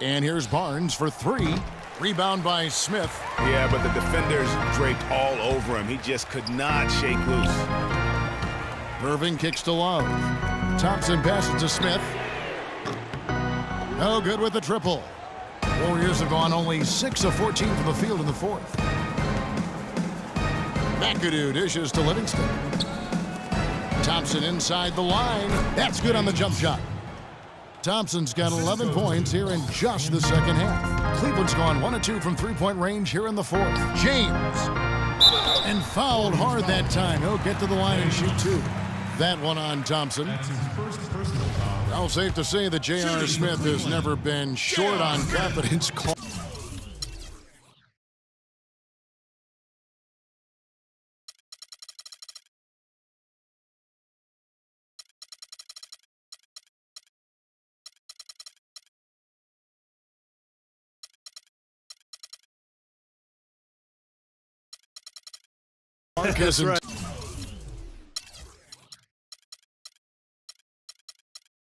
And here's Barnes for three. Rebound by Smith. Yeah, but the defenders draped all over him. He just could not shake loose. Irving kicks to Love. Thompson passes to Smith. No good with the triple. Warriors have gone only 6 of 14 from the field in the fourth. McAdoo dishes to Livingston. Thompson inside the line. That's good on the jump shot. Thompson's got 11 points here in just the second half. Cleveland's gone 1 of 2 from three-point range here in the fourth. James. And fouled hard that time. He'll get to the line and shoot two. That one on Thompson. Well, safe to say that J.R. Smith has never been short on confidence. That's right.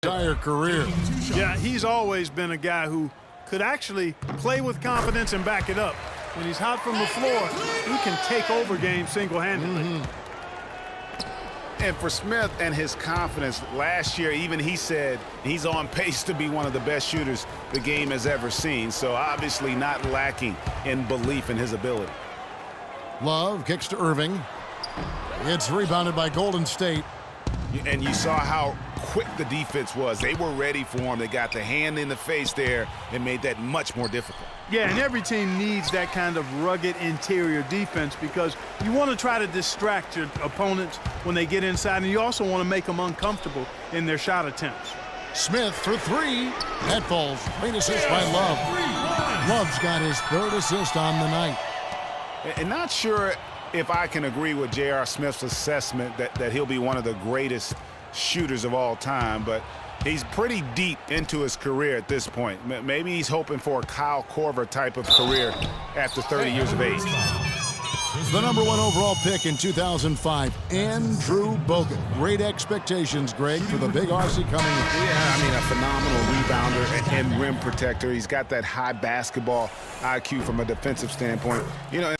Entire career. Yeah, he's always been a guy who could actually play with confidence and back it up. When he's hot from the floor, he can take over games single-handedly. And for Smith and his confidence, last year even he said he's on pace to be one of the best shooters the game has ever seen. So obviously not lacking in belief in his ability. Love kicks to Irving. It's rebounded by Golden State. And you saw how quick the defense was. They were ready for him. They got the hand in the face there and made that much more difficult. Yeah, and every team needs that kind of rugged interior defense because you want to try to distract your opponents when they get inside, and you also want to make them uncomfortable in their shot attempts. Smith for three. That falls. Great assist by Love. Love's got his third assist on the night. And not sure if I can agree with J.R. Smith's assessment that he'll be one of the greatest shooters of all time, but he's pretty deep into his career at this point. Maybe he's hoping for a Kyle Korver type of career after 30 years of age. The #1 overall pick in 2005, Andrew Bogut. Great expectations, Greg, for the big RC coming in. Yeah, I mean, a phenomenal rebounder and rim protector. He's got that high basketball IQ from a defensive standpoint. You know.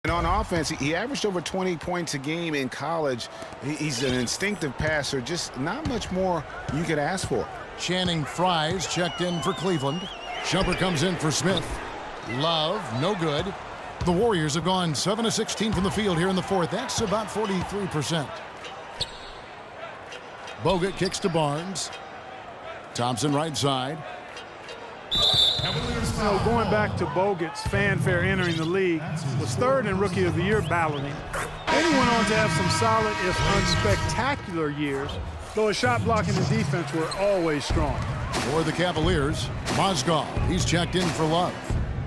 And on offense, he averaged over 20 points a game in college. He's an instinctive passer, just not much more you could ask for. Channing Frye's checked in for Cleveland. Shumpert comes in for Smith. Love, no good. The Warriors have gone 7 of 16 from the field here in the fourth. That's about 43%. Bogut kicks to Barnes. Thompson right side. You know, going back to Bogut's fanfare entering the league, was third in Rookie of the Year balloting. Then he went on to have some solid, if unspectacular, years, though his shot blocking and defense were always strong. For the Cavaliers, Mozgov, he's checked in for Love.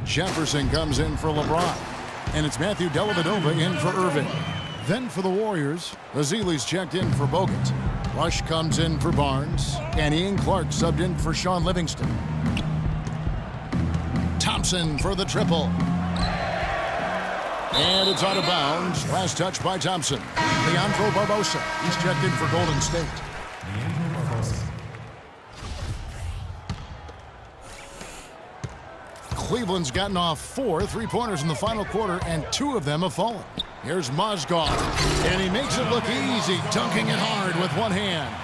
Jefferson comes in for LeBron. And it's Matthew Dellavedova in for Irving. Then for the Warriors, Azili's checked in for Bogut. Rush comes in for Barnes. And Ian Clark subbed in for Sean Livingston. Thompson for the triple. And it's out of bounds. Last touch by Thompson. Leandro Barbosa. He's checked in for Golden State. Cleveland's gotten off 4 three-pointers in the final quarter, and 2 of them have fallen. Here's Mozgov, and he makes it look easy, dunking it hard with one hand.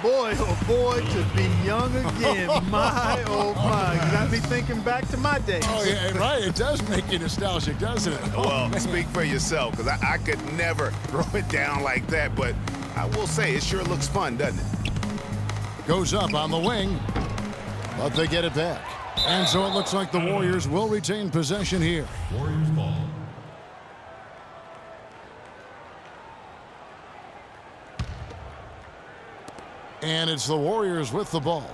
Boy, oh boy, to be young again. My, oh my. You got me thinking back to my days. Oh, yeah, right. It does make you nostalgic, doesn't it? Oh, Well, man. speak for yourself, because I could never throw it down like that, but I will say it sure looks fun, doesn't it? Goes up on the wing, but they get it back. And so it looks like the Warriors will retain possession here. Warriors ball. And it's the Warriors with the ball.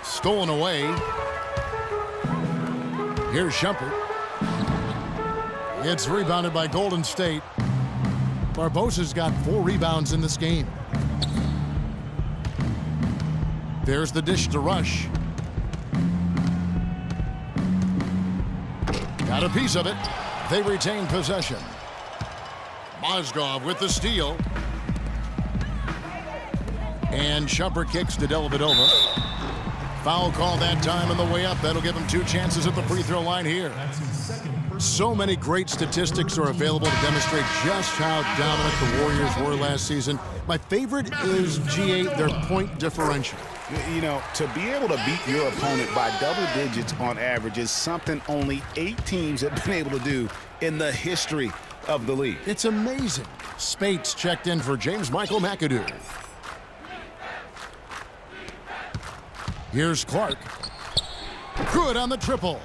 Stolen away. Here's Shumpert. It's rebounded by Golden State. Barbosa's got 4 rebounds in this game. There's the dish to Rush. Got a piece of it. They retain possession. Mozgov with the steal. And Shumpert kicks to Dellavedova. Foul call that time on the way up. That'll give him 2 chances at the free throw line here. That's his second personal. So many great statistics are available to demonstrate just how dominant the Warriors were last season. My favorite is G8, their point differential. You know, to be able to beat your opponent by double digits on average is something only 8 teams have been able to do in the history of the league. It's amazing. Spates checked in for James Michael McAdoo. Here's Clark. Good on the triple.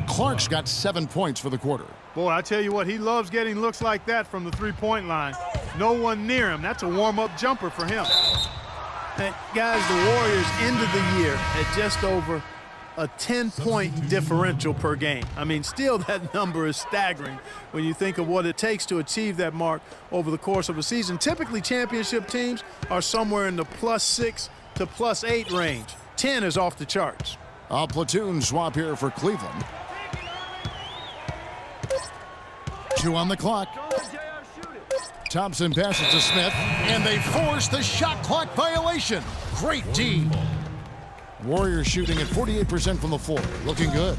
Clark's got 7 points for the quarter. Boy, I tell you what, he loves getting looks like that from the three-point line. No one near him. That's a warm-up jumper for him. Hey, guys, the Warriors ended the year at just over a 10-point differential per game. I mean, still that number is staggering when you think of what it takes to achieve that mark over the course of a season. Typically, championship teams are somewhere in the +6 to +8 range. 10 is off the charts. A platoon swap here for Cleveland. 2 on the clock. Thompson passes to Smith, and they force the shot clock violation. Great D. Warriors shooting at 48% from the floor. Looking good.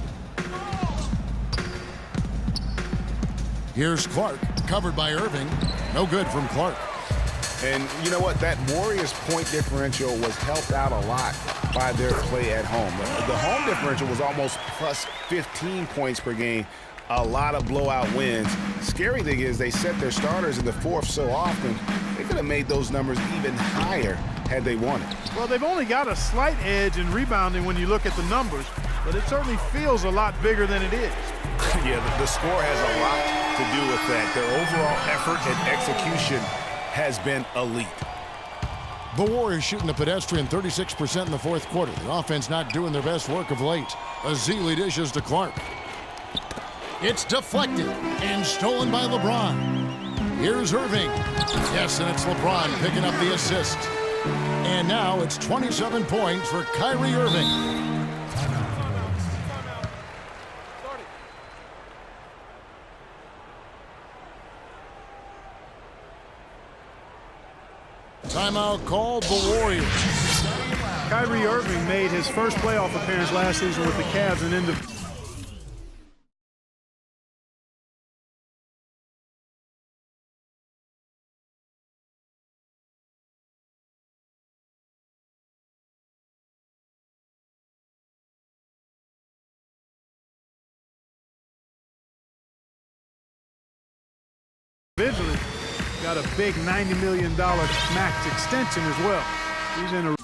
Here's Clark, covered by Irving. No good from Clark. And you know what? That Warriors point differential was helped out a lot by their play at home. The home differential was almost plus 15 points per game. A lot of blowout wins. Scary thing is they set their starters in the fourth so often, they could have made those numbers even higher had they wanted. Well, they've only got a slight edge in rebounding when you look at the numbers, but it certainly feels a lot bigger than it is. Yeah, the score has a lot to do with that. Their overall effort and execution has been elite. The Warriors shooting the pedestrian 36% in the fourth quarter. The offense not doing their best work of late. Azili dishes to Clark. It's deflected and stolen by LeBron. Here's Irving. Yes, and it's LeBron picking up the assist. And now it's 27 points for Kyrie Irving. Timeout called the Warriors. Kyrie Irving made his first playoff appearance last season with the Cavs and individually got a big $90 million max extension as well. He's in a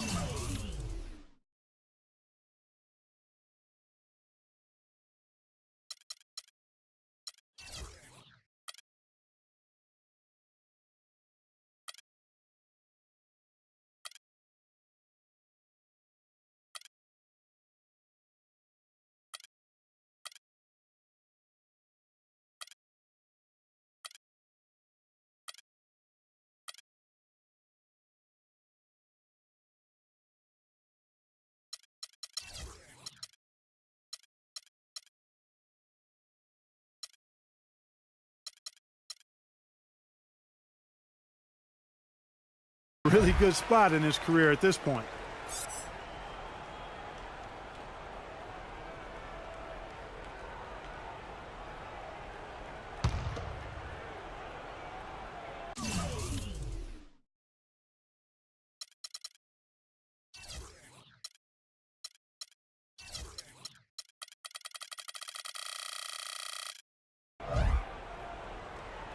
really good spot in his career at this point.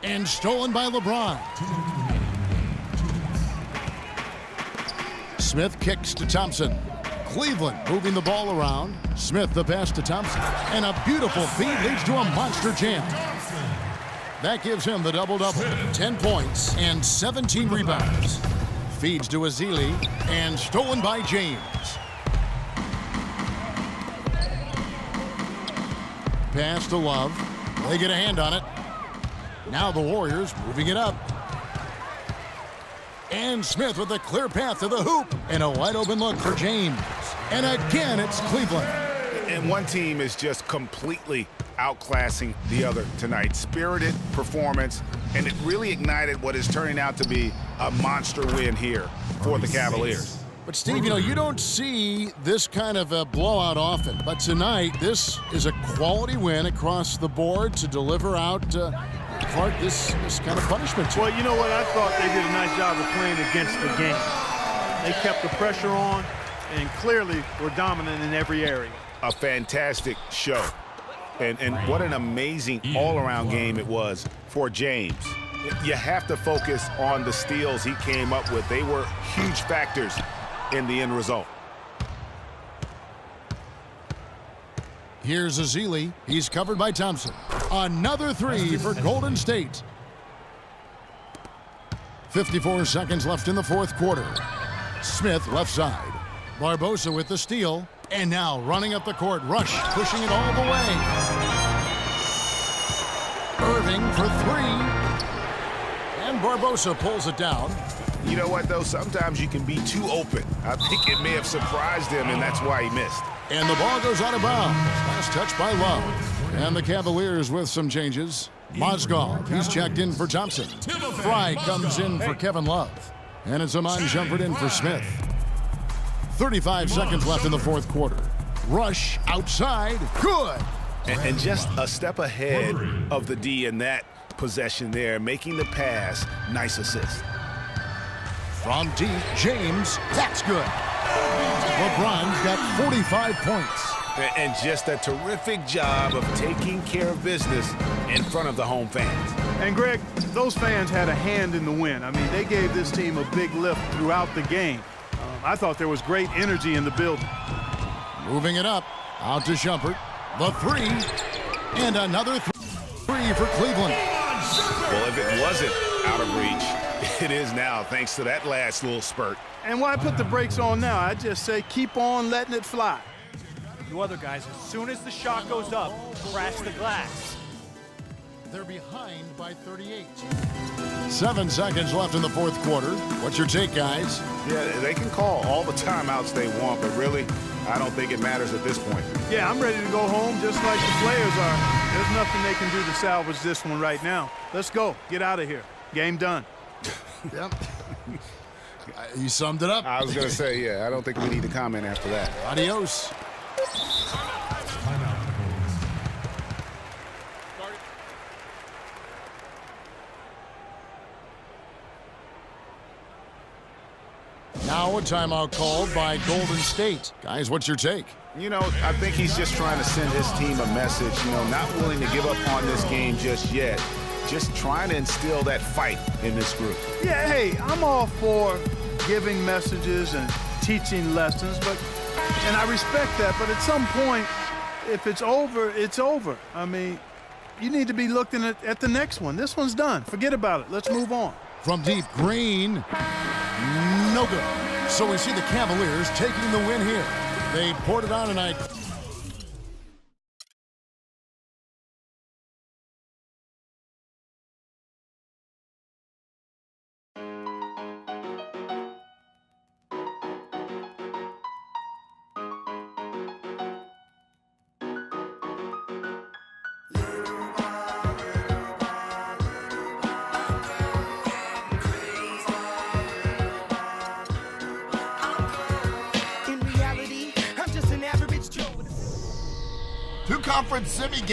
And stolen by LeBron. Smith kicks to Thompson. Cleveland moving the ball around. Smith the pass to Thompson. And a beautiful feed leads to a monster jam. That gives him the double-double. 10 points and 17 rebounds. Feeds to Ezeli and stolen by James. Pass to Love. They get a hand on it. Now the Warriors moving it up. And Smith with a clear path to the hoop. And a wide open look for James. And again, it's Cleveland. And one team is just completely outclassing the other tonight. Spirited performance, and it really ignited what is turning out to be a monster win here for the Cavaliers. But Steve, you know, you don't see this kind of a blowout often. But tonight, this is a quality win across the board to deliver out Clark this kind of punishment. Well, you know what? I thought they did a nice job of playing against the game. They kept the pressure on and clearly were dominant in every area. A fantastic show. And what an amazing all-around game it was for James. You have to focus on the steals he came up with. They were huge factors in the end result. Here's Ezeli. He's covered by Thompson. Another three for Golden State. 54 seconds left in the fourth quarter. Smith left side. Barbosa with the steal. And now running up the court. Rush pushing it all the way. Irving for three. And Barbosa pulls it down. You know what, though? Sometimes you can be too open. I think it may have surprised him, and that's why he missed. And the ball goes out of bounds. Last touch by Love. And the Cavaliers with some changes. Mozgov, he's checked in for Thompson. Fry comes in for Kevin Love. And it's Amon Shumpert in for Smith. 35 seconds left in the fourth quarter. Rush outside. Good. And just a step ahead of the D in that possession there, making the pass. Nice assist. From deep, James. That's good. LeBron's got 45 points. And just a terrific job of taking care of business in front of the home fans. And, Greg, those fans had a hand in the win. I mean, they gave this team a big lift throughout the game. I thought there was great energy in the building. Moving it up. Out to Shumpert. The three. And another three for Cleveland. Well, if it wasn't out of reach, it is now, thanks to that last little spurt. And why put the brakes on now? I just say keep on letting it fly. You other guys, as soon as the shot goes up, crash the glass. They're behind by 38. 7 seconds left in the fourth quarter. What's your take, guys? Yeah, they can call all the timeouts they want, but really, I don't think it matters at this point. Yeah, I'm ready to go home just like the players are. There's nothing they can do to salvage this one right now. Let's go. Get out of here. Game done. Yep. You summed it up. I was going to say, yeah, I don't think we need to comment after that. Adios. Now a timeout called by Golden State. Guys, what's your take? You know, I think he's just trying to send his team a message, you know, not willing to give up on this game just yet. Just trying to instill that fight in this group. Yeah, hey, I'm all for giving messages and teaching lessons, and I respect that, but at some point, if it's over, it's over. I mean, you need to be looking at the next one. This one's done. Forget about it. Let's move on. From deep, Green. No good. So we see the Cavaliers taking the win here. They poured it on tonight. Two conference semi-games.